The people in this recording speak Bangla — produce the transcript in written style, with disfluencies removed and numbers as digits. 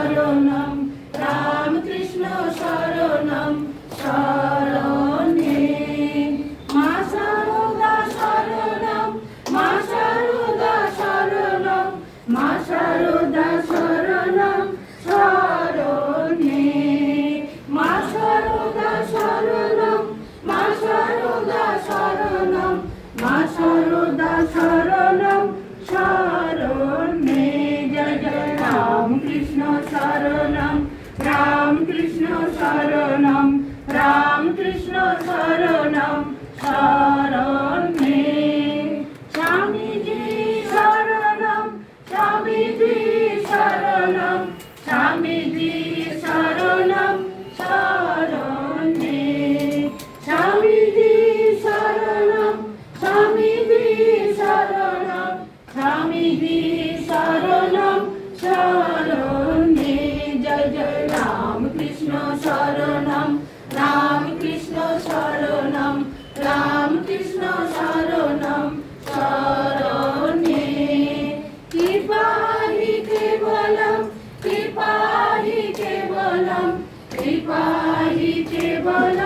শরণম রামকৃষ্ণ শরণম শরণে মা শারদা শরণম মা শারদা শরণম মা শারদা শরণম শরণে মা শারদা শরণম মা শারদা শরণম মা শারদা শরণম শরণে জয় জয় রামকৃষ্ণ শরণম রামকৃষ্ণ শরণম রামকৃষ্ণ শরণম শরণে স্বামীজি শরণম স্বামীজি শরণম স্বামীজি শরণম শরণে স্বামীজি শরণম স্বামীজি শরণম স্বামীজি শরণম শরণে জয় জয় রামকৃষ্ণ শরণম রামকৃষ্ণ শরণম রামকৃষ্ণ শরণম শরণে কৃপাহি কেবলম কৃপাহি কেবলম কৃপাহি কেবলম